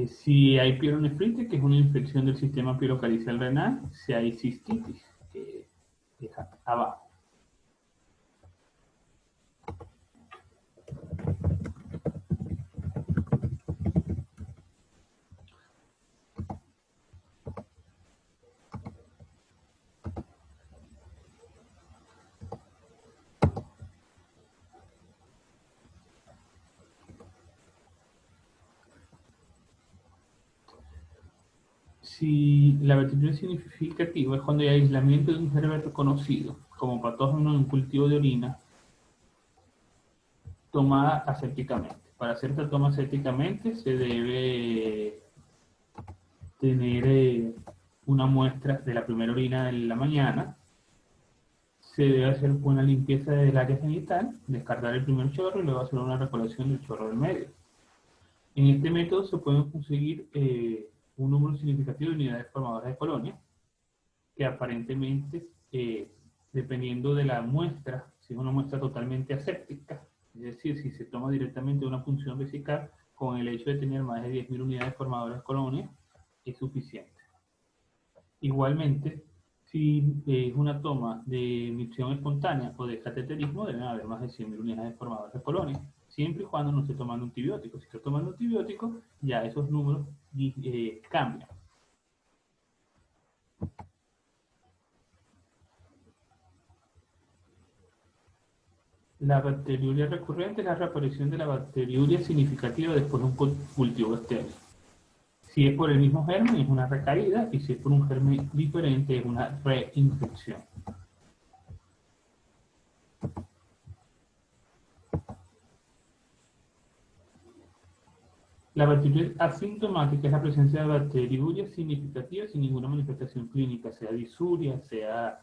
Si hay pielonefritis, que es una infección del sistema pielocalicial renal, si hay cistitis, que es abajo. Si la vertical significativa es cuando hay aislamiento de un germen reconocido como patógeno en un cultivo de orina tomada asépticamente. Para hacer esta toma asépticamente se debe tener una muestra de la primera orina de la mañana. Se debe hacer una limpieza del área genital, descartar el primer chorro y luego hacer una recolección del chorro del medio. En este método se pueden conseguir un número significativo de unidades formadoras de colonia, que aparentemente, dependiendo de la muestra, si es una muestra totalmente aséptica, es decir, si se toma directamente una punción vesical, con el hecho de tener más de 10.000 unidades formadoras de colonia, es suficiente. Igualmente, si es una toma de micción espontánea o de cateterismo, deben haber más de 100.000 unidades formadoras de colonia, siempre y cuando no esté tomando antibióticos. Si está tomando antibióticos, ya esos números cambian. La bacteriuria recurrente es la reaparición de la bacteriuria significativa después de un cultivo estéril. Si es por el mismo germen, es una recaída, y si es por un germen diferente, es una reinfección. La bacteriuria asintomática es la presencia de bacteriuria significativa sin ninguna manifestación clínica, sea disuria, sea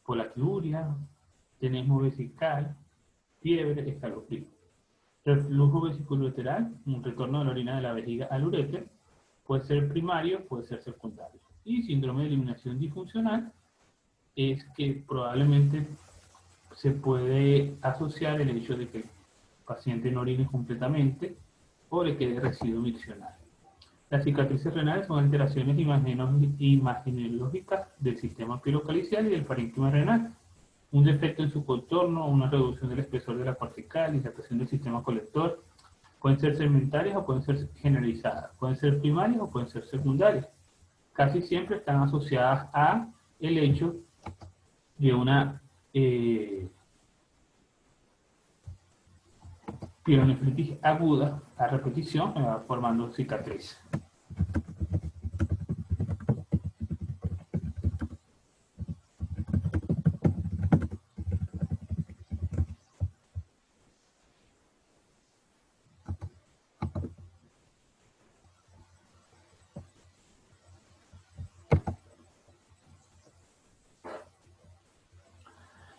polaquiuria, tenesmo vesical, fiebre, escalofrío. Reflujo vesiculolateral, un retorno de la orina de la vejiga al uréter, puede ser primario, puede ser secundario. Y síndrome de eliminación disfuncional es que probablemente se puede asociar el hecho de que el paciente no orine completamente o le quede residuo miccional. Las cicatrices renales son alteraciones imagenológicas del sistema pielocalicial y del parénquima renal. Un defecto en su contorno, una reducción del espesor de la cortical, dilatación del sistema colector, pueden ser segmentarias o pueden ser generalizadas, pueden ser primarias o pueden ser secundarias. Casi siempre están asociadas a el hecho de una pielonefritis aguda a repetición, formando cicatriz.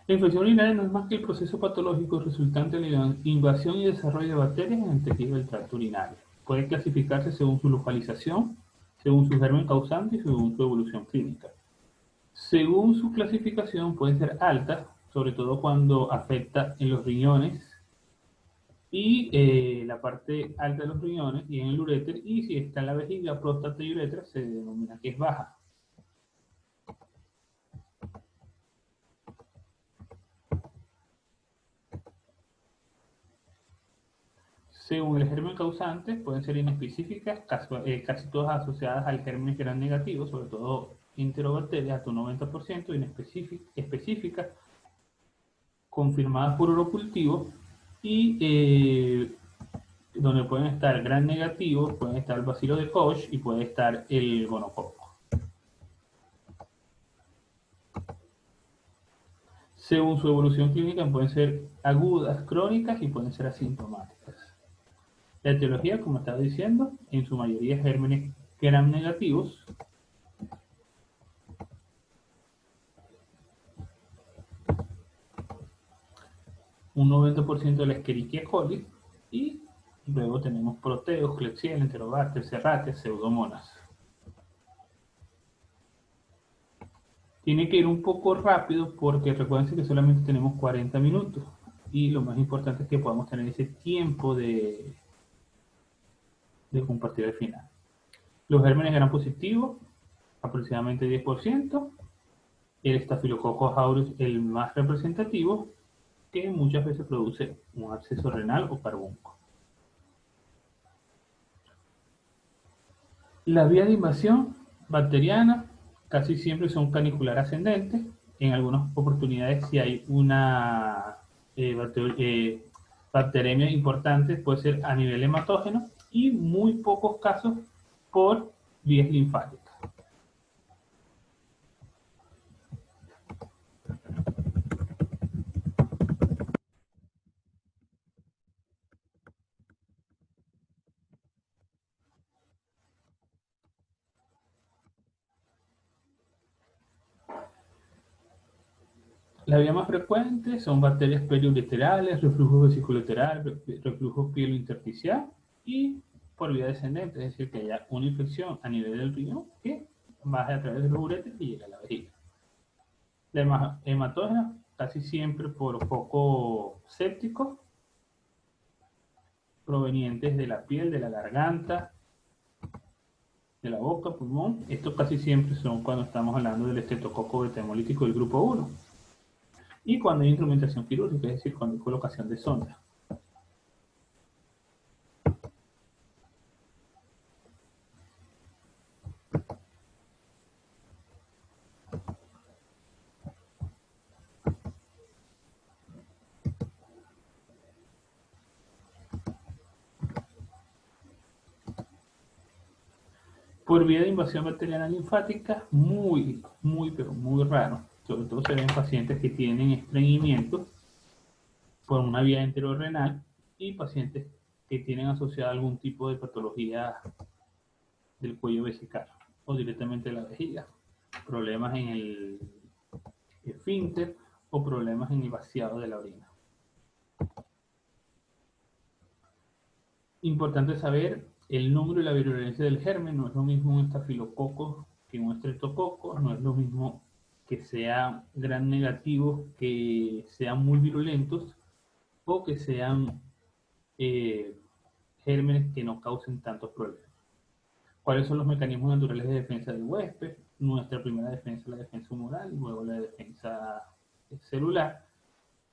La infección urinaria no es más que el proceso patológico resultante de la invasión y desarrollo de bacterias en el tejido del tracto urinario. Puede clasificarse según su localización, según su germen causante y según su evolución clínica. Según su clasificación puede ser alta, sobre todo cuando afecta en los riñones y la parte alta de los riñones y en el uréter, y si está en la vejiga, próstata y uretra se denomina que es baja. Según el germen causante, pueden ser inespecíficas, casi todas asociadas al germen gram negativo, sobre todo enterobacterias, hasta un 90%, específicas, confirmadas por urocultivo, y donde pueden estar gram negativo, pueden estar el bacilo de Koch y puede estar el gonococo. Según su evolución clínica, pueden ser agudas, crónicas y pueden ser asintomáticas. La etiología, como estaba diciendo, en su mayoría gérmenes gram negativos. Un 90% de la Escherichia coli, y luego tenemos proteos, Klebsiella, Enterobacter, Serratia, Pseudomonas. Tiene que ir un poco rápido porque recuerden que solamente tenemos 40 minutos y lo más importante es que podamos tener ese tiempo de de compartir al final. Los gérmenes gram positivos, aproximadamente 10%. El Staphylococcus aureus, el más representativo, que muchas veces produce un absceso renal o carbunco. Las vías de invasión bacteriana casi siempre son canicular ascendentes. En algunas oportunidades, si hay una bacteremia importante, puede ser a nivel hematógeno, y muy pocos casos por vías linfáticas. Las vías más frecuentes son bacterias periureterales, reflujo vesicolateral, reflujo pilointersticial y por vía descendente, es decir, que haya una infección a nivel del riñón que baje a través de los uretres y llegue a la vejiga. La hematógena casi siempre por foco séptico, provenientes de la piel, de la garganta, de la boca, pulmón. Estos casi siempre son cuando estamos hablando del estreptococo beta hemolítico del grupo 1. Y cuando hay instrumentación quirúrgica, es decir, cuando hay colocación de sonda. Por vía de invasión bacteriana linfática, pero muy raro. Sobre todo se ven pacientes que tienen estreñimiento por una vía enterorrenal y pacientes que tienen asociada algún tipo de patología del cuello vesical o directamente de la vejiga. Problemas en el esfínter o problemas en el vaciado de la orina. Importante saber el número y la virulencia del germen. No es lo mismo un estafilococo que un estreptococo, no es lo mismo que sean gran negativos, que sean muy virulentos, o que sean gérmenes que no causen tantos problemas. ¿Cuáles son los mecanismos naturales de defensa del huésped? Nuestra primera defensa es la defensa humoral, luego la defensa celular,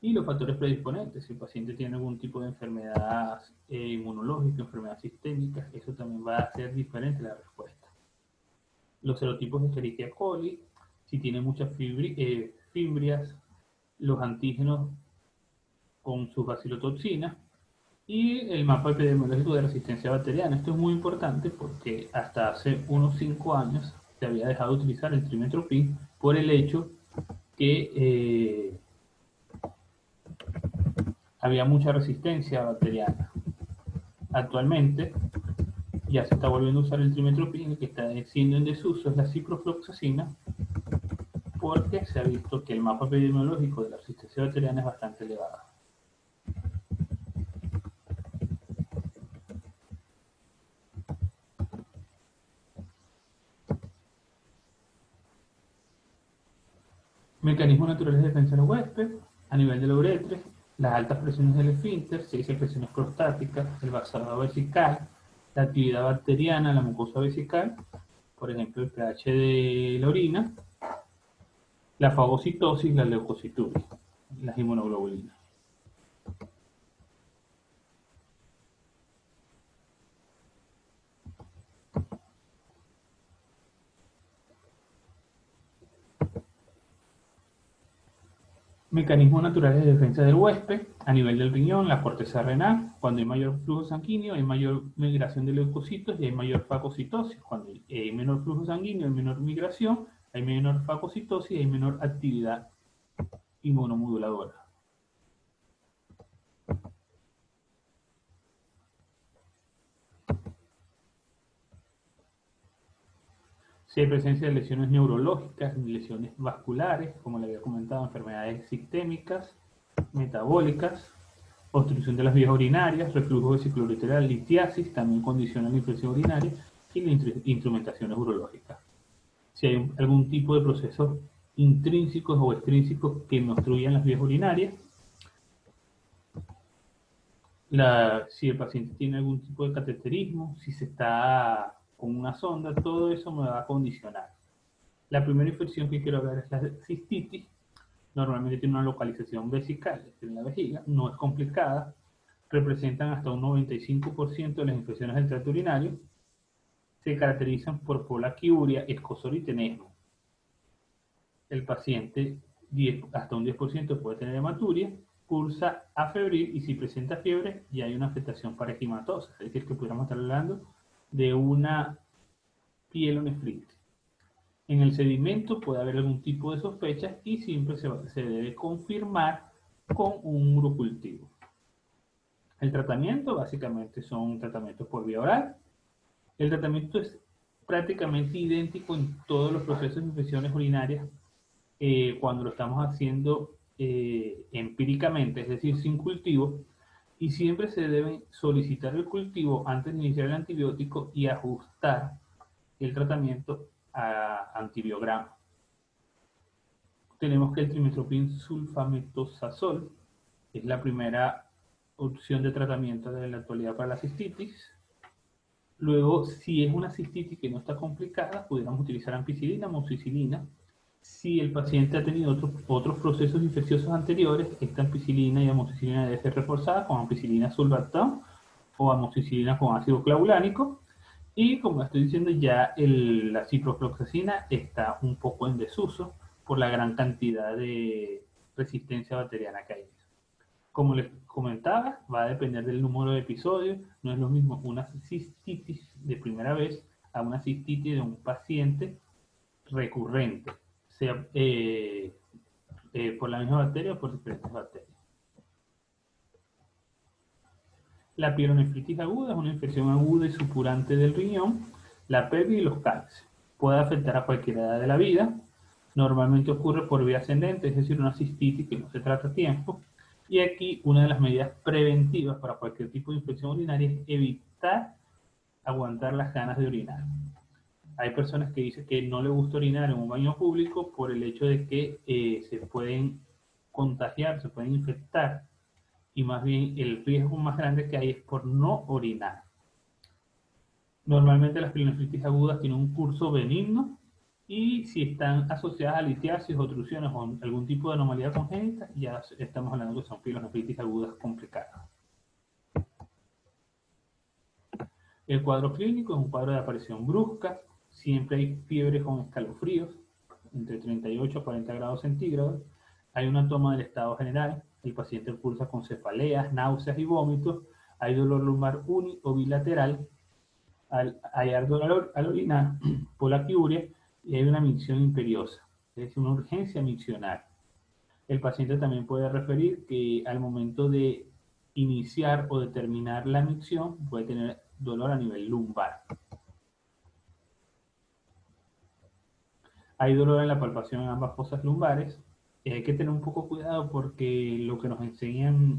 y los factores predisponentes. Si el paciente tiene algún tipo de enfermedad inmunológica, enfermedad sistémica, eso también va a hacer diferente la respuesta. Los serotipos de Escherichia coli, si tiene muchas fimbrias, los antígenos con sus bacilotoxinas, y el mapa epidemiológico de resistencia bacteriana. Esto es muy importante porque hasta hace unos 5 años se había dejado de utilizar el trimestoprim por el hecho que había mucha resistencia bacteriana. Actualmente ya se está volviendo a usar el trimestoprim, el que está siendo en desuso es la ciprofloxacina, porque se ha visto que el mapa epidemiológico de la resistencia bacteriana es bastante elevado. Mecanismos naturales de defensa del huésped, a nivel de la uretra, las altas presiones del esfínter, 6 presiones prostáticas, el vaciado vesical, la actividad bacteriana, la mucosa vesical, por ejemplo el pH de la orina, la fagocitosis, la leucocituria, las inmunoglobulinas. Mecanismos naturales de defensa del huésped, a nivel del riñón, la corteza renal, cuando hay mayor flujo sanguíneo hay mayor migración de leucocitos y hay mayor fagocitosis. Cuando hay menor flujo sanguíneo hay menor migración, hay menor fagocitosis y hay menor actividad inmunomoduladora. Si hay presencia de lesiones neurológicas, lesiones vasculares, como le había comentado, enfermedades sistémicas, metabólicas, obstrucción de las vías urinarias, reflujo vesicoureteral, litiasis, también condiciona la infección urinaria y las instrumentaciones urológicas. Si hay algún tipo de procesos intrínsecos o extrínsecos que obstruyan las vías urinarias, Si el paciente tiene algún tipo de cateterismo, si se está con una sonda, todo eso me va a condicionar. La primera infección que quiero hablar es la cistitis. Normalmente tiene una localización vesical en la vejiga, no es complicada, representan hasta un 95% de las infecciones del tracto urinario, se caracterizan por polaquiuria, escozor y tenesmo. El paciente hasta un 10% puede tener hematuria, pulsa afebril y si presenta fiebre ya hay una afectación parenquimatosa, es decir, que pudiéramos estar hablando de una pielonefritis. En el sedimento puede haber algún tipo de sospecha y siempre se debe confirmar con un urocultivo. El tratamiento básicamente son tratamientos por vía oral. El tratamiento es prácticamente idéntico en todos los procesos de infecciones urinarias cuando lo estamos haciendo empíricamente, es decir, sin cultivo, y siempre se debe solicitar el cultivo antes de iniciar el antibiótico y ajustar el tratamiento a antibiograma. Tenemos que el trimestoprim sulfametosazol es la primera opción de tratamiento de la actualidad para la cistitis. Luego, si es una cistitis que no está complicada, pudiéramos utilizar ampicilina, amoxicilina. Si el paciente ha tenido otros procesos infecciosos anteriores, esta ampicilina y amoxicilina debe ser reforzada con ampicilina sulbactam o amoxicilina con ácido clavulánico. Y como estoy diciendo, ya la ciprofloxacina está un poco en desuso por la gran cantidad de resistencia bacteriana que hay. Como les comentaba, va a depender del número de episodios. No es lo mismo una cistitis de primera vez a una cistitis de un paciente recurrente, sea por la misma bacteria o por diferentes bacterias. La pielonefritis aguda es una infección aguda y supurante del riñón, la pelvis y los cálculos. Puede afectar a cualquier edad de la vida. Normalmente ocurre por vía ascendente, es decir, una cistitis que no se trata a tiempo. Y aquí una de las medidas preventivas para cualquier tipo de infección urinaria es evitar aguantar las ganas de orinar. Hay personas que dicen que no les gusta orinar en un baño público por el hecho de que se pueden contagiar, se pueden infectar y más bien el riesgo más grande que hay es por no orinar. Normalmente las pielonefritis agudas tienen un curso benigno y si están asociadas a litiasis, obstrucciones o algún tipo de anomalía congénita, ya estamos hablando que son pielonefritis agudas complicadas. El cuadro clínico es un cuadro de aparición brusca, siempre hay fiebre con escalofríos, entre 38 a 40 grados centígrados, hay una toma del estado general, el paciente cursa con cefaleas, náuseas y vómitos, hay dolor lumbar uni o bilateral, hay ardor al orinar, polaquiuria y hay una micción imperiosa, es decir, una urgencia miccional. El paciente también puede referir que al momento de iniciar o de terminar la micción puede tener dolor a nivel lumbar. Hay dolor en la palpación en ambas fosas lumbares. Hay que tener un poco cuidado porque lo que nos enseñan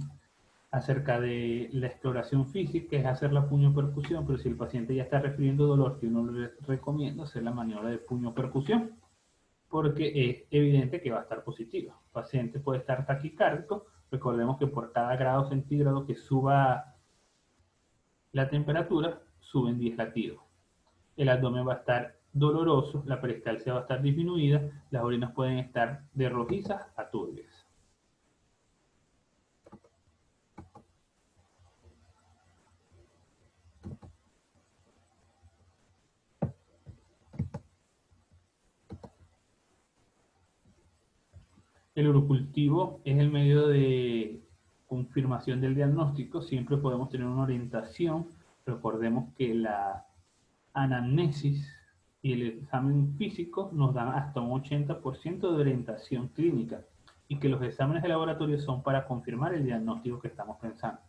acerca de la exploración física es hacer la puño percusión, pero si el paciente ya está refiriendo dolor, que uno le recomienda hacer la maniobra de puño percusión, porque es evidente que va a estar positivo. El paciente puede estar taquicárdico, recordemos que por cada grado centígrado que suba la temperatura, suben 10 latidos. El abdomen va a estar doloroso, la peristalsia va a estar disminuida, las orinas pueden estar de rojizas a turbias. El urocultivo es el medio de confirmación del diagnóstico, siempre podemos tener una orientación. Recordemos que la anamnesis y el examen físico nos dan hasta un 80% de orientación clínica y que los exámenes de laboratorio son para confirmar el diagnóstico que estamos pensando.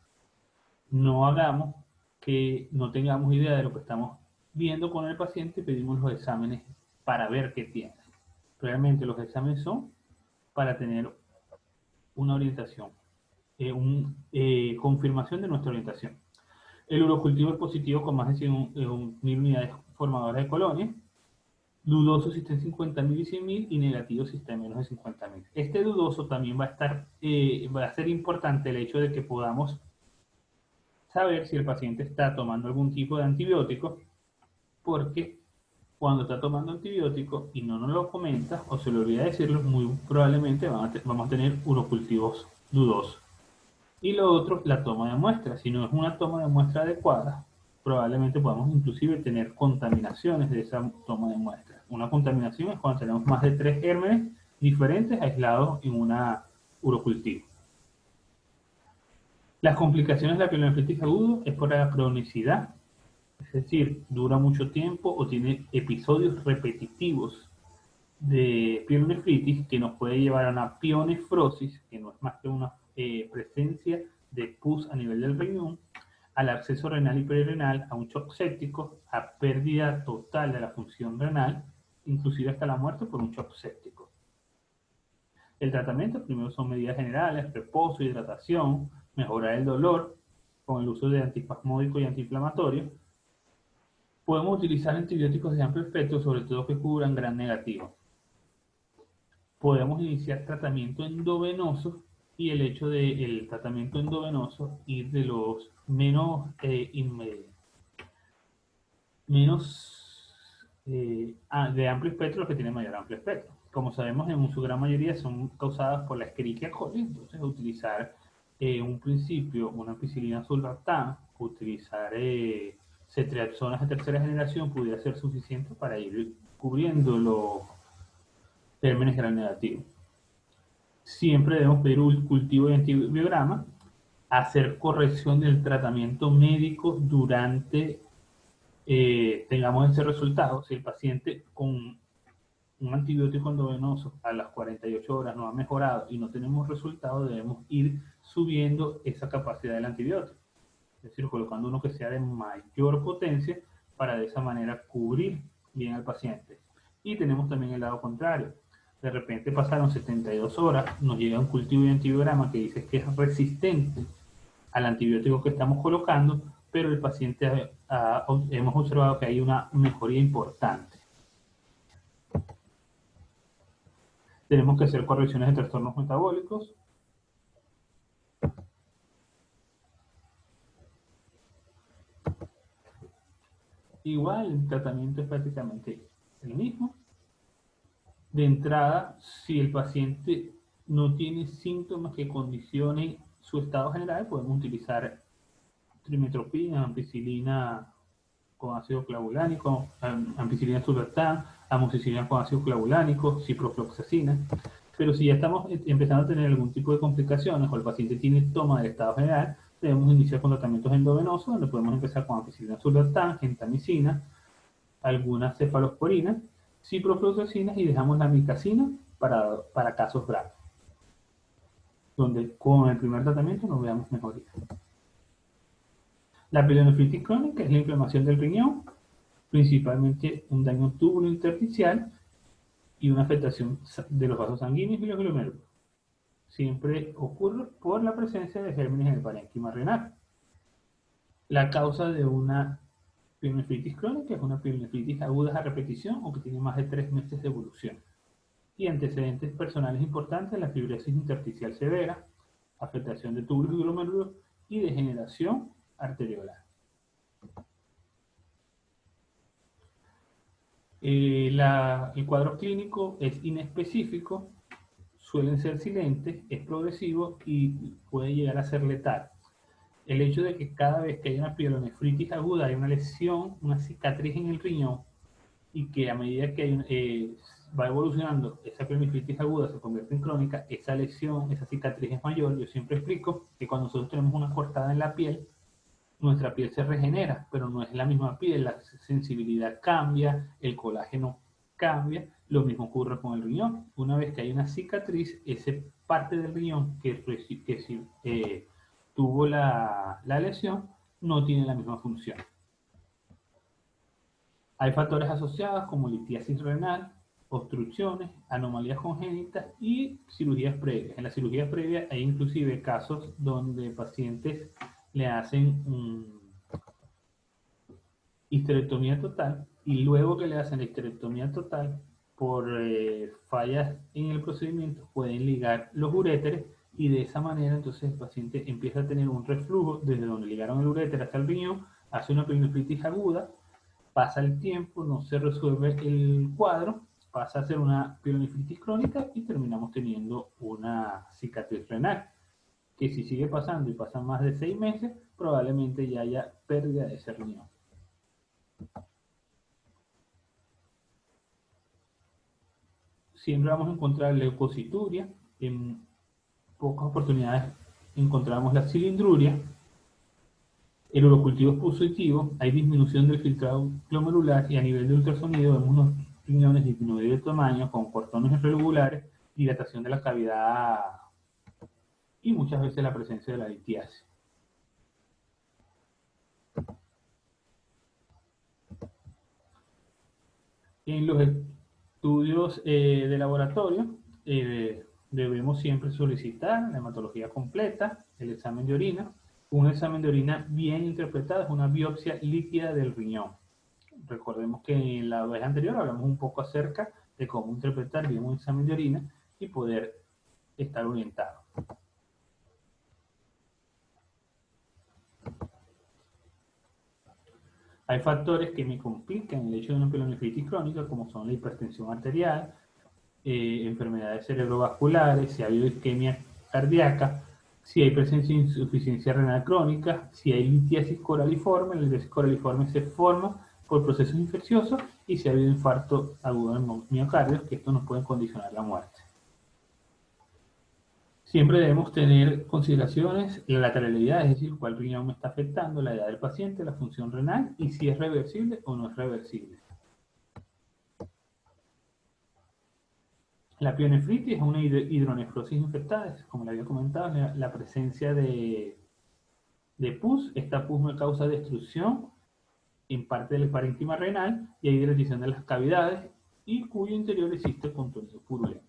No hagamos que no tengamos idea de lo que estamos viendo con el paciente y pedimos los exámenes para ver qué tiene. Realmente los exámenes son para tener una orientación, confirmación de nuestra orientación. El urocultivo es positivo con más de 100.000 unidades formadoras de colonia. Dudoso si está en 50.000 y 100.000 y negativo si está en menos de 50.000. Este dudoso también va a ser importante el hecho de que podamos saber si el paciente está tomando algún tipo de antibiótico, porque cuando está tomando antibiótico y no nos lo comenta o se le olvida decirlo, muy probablemente vamos a tener urocultivos dudosos. Y lo otro, la toma de muestras. Si no es una toma de muestra adecuada, probablemente podamos inclusive tener contaminaciones de esa toma de muestras. Una contaminación es cuando tenemos más de 3 gérmenes diferentes aislados en una urocultivo. Las complicaciones de la pielonefritis aguda es por la cronicidad, es decir, dura mucho tiempo o tiene episodios repetitivos de pielonefritis que nos puede llevar a una pionefrosis, que no es más que una presencia de pus a nivel del riñón, al acceso renal y perirenal, a un shock séptico, a pérdida total de la función renal, inclusive hasta la muerte por un shock séptico. El tratamiento primero son medidas generales, reposo, hidratación, mejorar el dolor con el uso de antiespasmódico y antiinflamatorio. Podemos utilizar antibióticos de amplio espectro, sobre todo que cubran gran negativo. Podemos iniciar tratamiento endovenoso y el hecho del tratamiento endovenoso ir de los menos de amplio espectro los que tienen mayor amplio espectro. Como sabemos, en su gran mayoría son causadas por la Escherichia coli, entonces utilizar un principio, una ampicilina sulbactam, utilizar ceftriaxonas de tercera generación pudiera ser suficiente para ir cubriendo los gérmenes gram negativos. Siempre debemos pedir un cultivo de antibiograma, hacer corrección del tratamiento médico durante tengamos ese resultado. Si el paciente con un antibiótico endovenoso a las 48 horas no ha mejorado y no tenemos resultado, debemos ir subiendo esa capacidad del antibiótico. Es decir, colocando uno que sea de mayor potencia para de esa manera cubrir bien al paciente. Y tenemos también el lado contrario. De repente pasaron 72 horas, nos llega un cultivo de antibiograma que dice que es resistente al antibiótico que estamos colocando, pero el paciente hemos observado que hay una mejoría importante. Tenemos que hacer correcciones de trastornos metabólicos. Igual, el tratamiento es prácticamente el mismo. De entrada, si el paciente no tiene síntomas que condicionen su estado general, podemos utilizar trimetoprim, ampicilina con ácido clavulánico, ampicilina sulbactam, amoxicilina con ácido clavulánico, ciprofloxacina. Pero si ya estamos empezando a tener algún tipo de complicaciones o el paciente tiene toma del estado general, debemos iniciar con tratamientos endovenosos, donde podemos empezar con ampicilina sulbactam, gentamicina, algunas cefalosporinas, ciprofloxacina y dejamos la micacina para casos graves, donde con el primer tratamiento nos veamos mejoría. La pielonefritis crónica es la inflamación del riñón, principalmente un daño túbulo intersticial y una afectación de los vasos sanguíneos y los glomérulos. Siempre ocurre por la presencia de gérmenes en el parénquima renal. La causa de una pielonefritis crónica es una pielonefritis aguda a repetición o que tiene más de 3 meses de evolución. Y antecedentes personales importantes: la fibrosis intersticial severa, afectación de túbulos y glomérulos y degeneración arteriolar. El cuadro clínico es inespecífico, suelen ser silentes, es progresivo y puede llegar a ser letal. El hecho de que cada vez que hay una pielonefritis aguda hay una lesión, una cicatriz en el riñón, y que a medida que va evolucionando esa pielonefritis aguda se convierte en crónica, esa lesión, esa cicatriz es mayor. Yo siempre explico que cuando nosotros tenemos una cortada en la piel, nuestra piel se regenera, pero no es la misma piel, la sensibilidad cambia, el colágeno cambia, lo mismo ocurre con el riñón. Una vez que hay una cicatriz, esa parte del riñón que tuvo la lesión no tiene la misma función. Hay factores asociados como litiasis renal, obstrucciones, anomalías congénitas y cirugías previas. En la cirugía previa hay inclusive casos donde pacientes le hacen histerectomía total y luego que le hacen la histerectomía total por fallas en el procedimiento pueden ligar los uréteres y de esa manera entonces el paciente empieza a tener un reflujo desde donde ligaron el uréter hasta el riñón, hace una pielonefritis aguda, pasa el tiempo, no se resuelve el cuadro, pasa a ser una pielonefritis crónica y terminamos teniendo una cicatriz renal, que si sigue pasando y pasan más de 6 meses, probablemente ya haya pérdida de ese riñón. Siempre vamos a encontrar leucocituria, en pocas oportunidades encontramos la cilindruria. El urocultivo es positivo, hay disminución del filtrado glomerular y a nivel de ultrasonido vemos unos riñones disminuidos de tamaño con cortones irregulares, dilatación de la cavidad y muchas veces la presencia de la litiasis. En los estudios de laboratorio debemos siempre solicitar la hematología completa, el examen de orina. Un examen de orina bien interpretado es una biopsia líquida del riñón. Recordemos que en la vez anterior hablamos un poco acerca de cómo interpretar bien un examen de orina y poder estar orientado. Hay factores que me complican el hecho de una pielonefritis crónica, como son la hipertensión arterial, enfermedades cerebrovasculares, si ha habido isquemia cardíaca, si hay presencia de insuficiencia renal crónica, si hay litiasis coraliforme, la litiasis coraliforme se forma por procesos infecciosos y si ha habido infarto agudo en miocardio, que esto nos puede condicionar la muerte. Siempre debemos tener consideraciones la lateralidad, es decir, cuál riñón me está afectando, la edad del paciente, la función renal y si es reversible o no es reversible. La pielonefritis es una hidronefrosis infectada, como le había comentado, la presencia de pus. Esta pus me causa destrucción en parte del parénquima renal y hay dilatación de las cavidades y cuyo interior existe contenido purulento.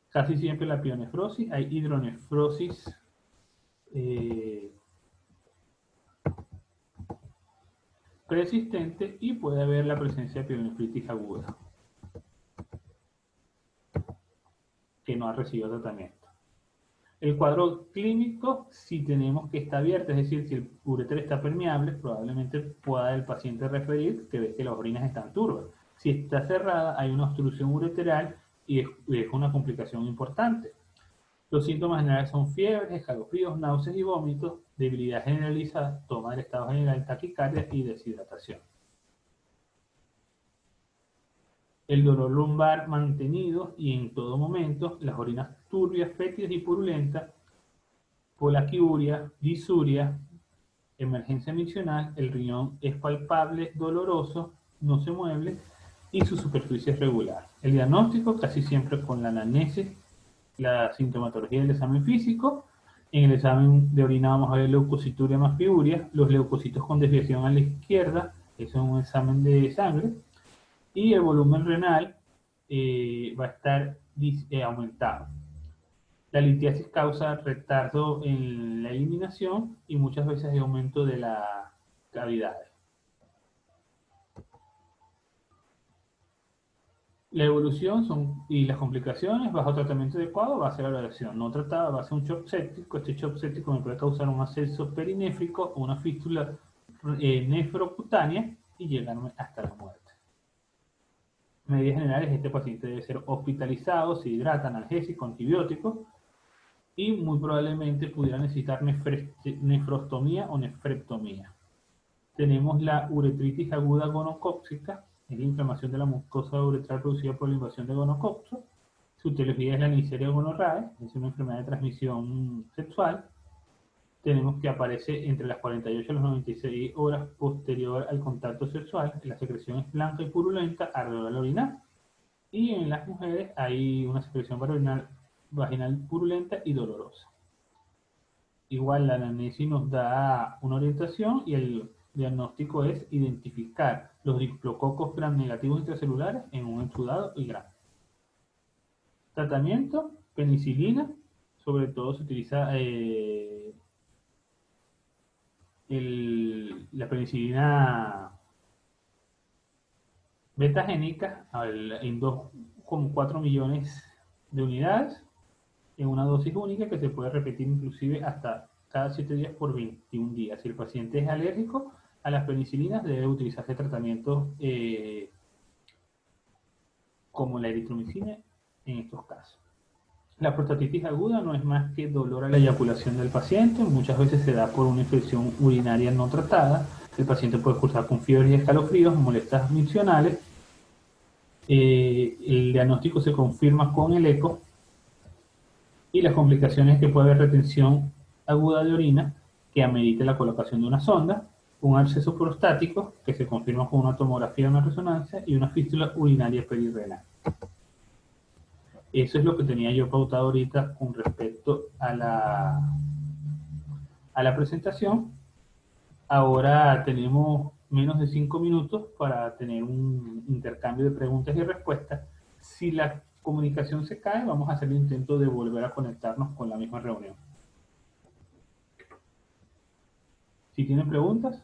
Casi siempre la pielonefrosis, hay hidronefrosis preexistente y puede haber la presencia de pielonefritis aguda que no ha recibido tratamiento. El cuadro clínico, si tenemos que está abierto, es decir, si el uréter está permeable, probablemente pueda el paciente referir que ve que las orinas están turbias. Si está cerrada, hay una obstrucción ureteral y es una complicación importante. Los síntomas generales son fiebres, escalofríos, náuseas y vómitos, debilidad generalizada, toma del estado general, taquicardia y deshidratación. El dolor lumbar mantenido y en todo momento, las orinas turbias, fétidas y purulentas, polaquiuria, disuria, emergencia miccional, el riñón es palpable, doloroso, no se mueve y su superficie es regular. El diagnóstico casi siempre con la anamnesis, la sintomatología del examen físico. En el examen de orina vamos a ver leucocituria más piuria, los leucocitos con desviación a la izquierda, eso es un examen de sangre, y el volumen renal va a estar aumentado. La litiasis causa retardo en la eliminación y muchas veces hay aumento de las cavidades. La evolución y las complicaciones bajo tratamiento adecuado va a ser la evaluación. No tratada va a ser un shock séptico. Este shock séptico me puede causar un absceso perinéfrico o una fístula nefrocutánea y llegarme hasta la muerte. Medidas generales, este paciente debe ser hospitalizado, se hidrata, analgésico, antibiótico y muy probablemente pudiera necesitar nefrostomía o nefrectomía. Tenemos la uretritis aguda gonocócica, es la inflamación de la mucosa uretral producida por la invasión de gonococcio. Su etiología es la Neisseria gonorrhoeae, es una enfermedad de transmisión sexual. Tenemos que aparece entre las 48 y las 96 horas posterior al contacto sexual. La secreción es blanca y purulenta alrededor del orinar. Y en las mujeres hay una secreción vaginal purulenta y dolorosa. Igual la anamnesis nos da una orientación y el diagnóstico es identificar los diplococos gram negativos intracelulares en un exudado y gram. Tratamiento, penicilina, sobre todo se utiliza la penicilina betagénica en 2,4 millones de unidades en una dosis única que se puede repetir inclusive hasta cada 7 días por 21 días. Si el paciente es alérgico a las penicilinas, debe utilizarse tratamientos como la eritromicina en estos casos. La prostatitis aguda no es más que dolor a la eyaculación del paciente, muchas veces se da por una infección urinaria no tratada. El paciente puede cursar con fiebre y escalofríos, molestias miccionales. El diagnóstico se confirma con el eco y las complicaciones que puede haber retención aguda de orina que amerite la colocación de una sonda, un absceso prostático que se confirma con una tomografía o una resonancia y una fístula urinaria perirrenal. Eso es lo que tenía yo pautado ahorita con respecto a la presentación. Ahora tenemos menos de 5 minutos para tener un intercambio de preguntas y respuestas. Si la comunicación se cae, vamos a hacer el intento de volver a conectarnos con la misma reunión. Si tienen preguntas.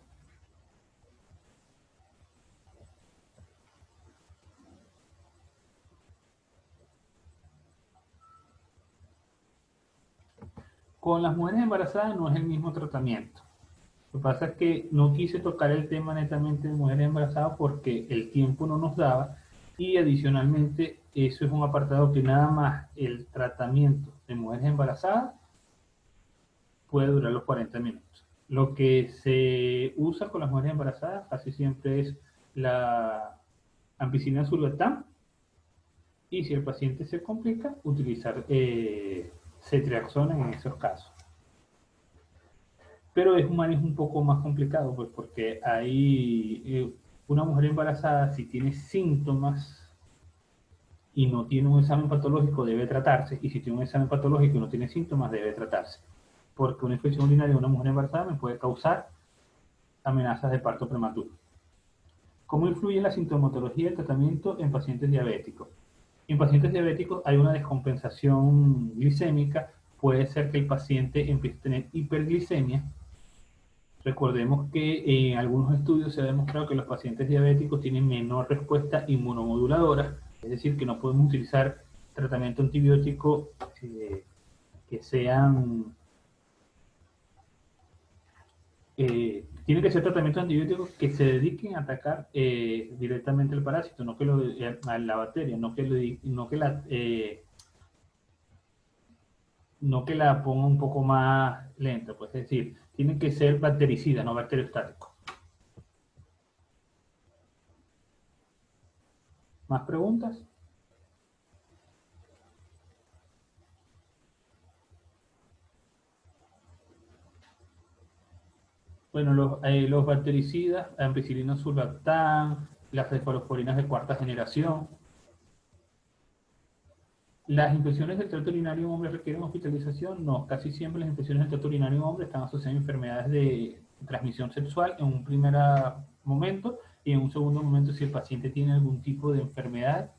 Con las mujeres embarazadas no es el mismo tratamiento. Lo que pasa es que no quise tocar el tema netamente de mujeres embarazadas porque el tiempo no nos daba y adicionalmente eso es un apartado que nada más el tratamiento de mujeres embarazadas puede durar los 40 minutos. Lo que se usa con las mujeres embarazadas casi siempre es la ampicilina sulbactam y si el paciente se complica, utilizar ceftriaxona en esos casos. Pero es un manejo un poco más complicado, pues porque hay una mujer embarazada, si tiene síntomas y no tiene un examen patológico, debe tratarse, y si tiene un examen patológico y no tiene síntomas, debe tratarse, porque una infección urinaria de una mujer embarazada me puede causar amenazas de parto prematuro. ¿Cómo influye la sintomatología del tratamiento en pacientes diabéticos? En pacientes diabéticos hay una descompensación glicémica, puede ser que el paciente empiece a tener hiperglicemia. Recordemos que en algunos estudios se ha demostrado que los pacientes diabéticos tienen menor respuesta inmunomoduladora, es decir, que no podemos utilizar tratamiento antibiótico que sean... tiene que ser tratamientos antibióticos que se dediquen a atacar directamente el parásito, no que a la bacteria, no que la ponga un poco más lenta, pues es decir, tienen que ser bactericidas, no bacteriostáticos. ¿Más preguntas? Bueno, los bactericidas, ampicilina sulbactam, las cefaloforinas de cuarta generación. ¿Las infecciones del tracto urinario en hombres requieren hospitalización? No, casi siempre las infecciones del tracto urinario en hombres están asociadas a enfermedades de transmisión sexual en un primer momento y en un segundo momento si el paciente tiene algún tipo de enfermedad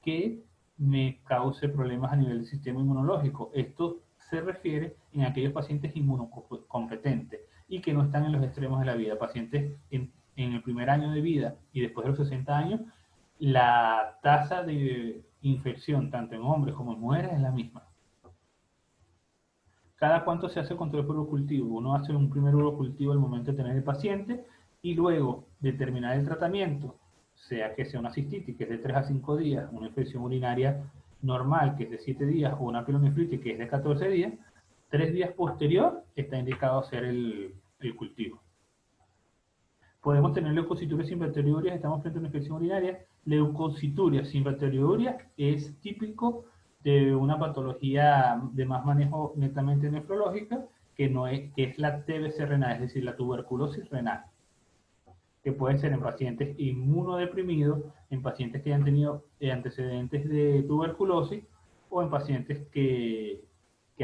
que me cause problemas a nivel del sistema inmunológico. Esto se refiere en aquellos pacientes inmunocompetentes y que no están en los extremos de la vida. Pacientes en el primer año de vida y después de los 60 años, la tasa de infección, tanto en hombres como en mujeres, es la misma. ¿Cada cuánto se hace control por urocultivo? Uno hace un primer urocultivo al momento de tener el paciente y luego de terminar el tratamiento, sea que sea una cistitis que es de 3 a 5 días, una infección urinaria normal que es de 7 días o una pielonefritis que es de 14 días, 3 días posterior está indicado hacer el cultivo. Podemos tener leucociturias sin bacteriurias, estamos frente a una infección urinaria. Leucociturias sin bacteriurias es típico de una patología de más manejo netamente nefrológica, que es la TBC renal, es decir, la tuberculosis renal, que puede ser en pacientes inmunodeprimidos, en pacientes que hayan tenido antecedentes de tuberculosis o en pacientes que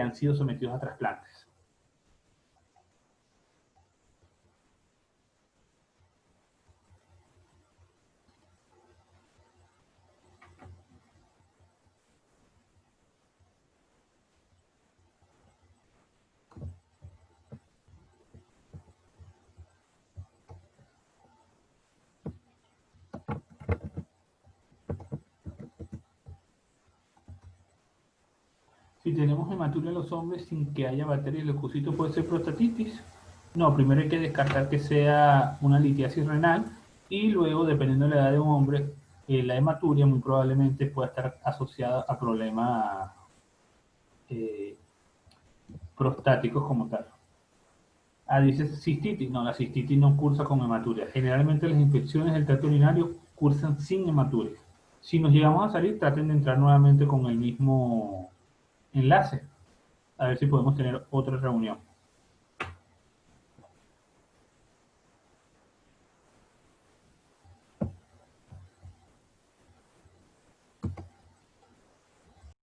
han sido sometidos a trasplantes. Si tenemos hematuria en los hombres sin que haya bacterias, el leucocito puede ser prostatitis. No, primero hay que descartar que sea una litiasis renal y luego, dependiendo de la edad de un hombre, la hematuria muy probablemente pueda estar asociada a problemas eh, prostáticos como tal. Ah, dice cistitis. No, la cistitis no cursa con hematuria. Generalmente las infecciones del tracto urinario cursan sin hematuria. Si nos llegamos a salir, traten de entrar nuevamente con el mismo enlace. A ver si podemos tener otra reunión.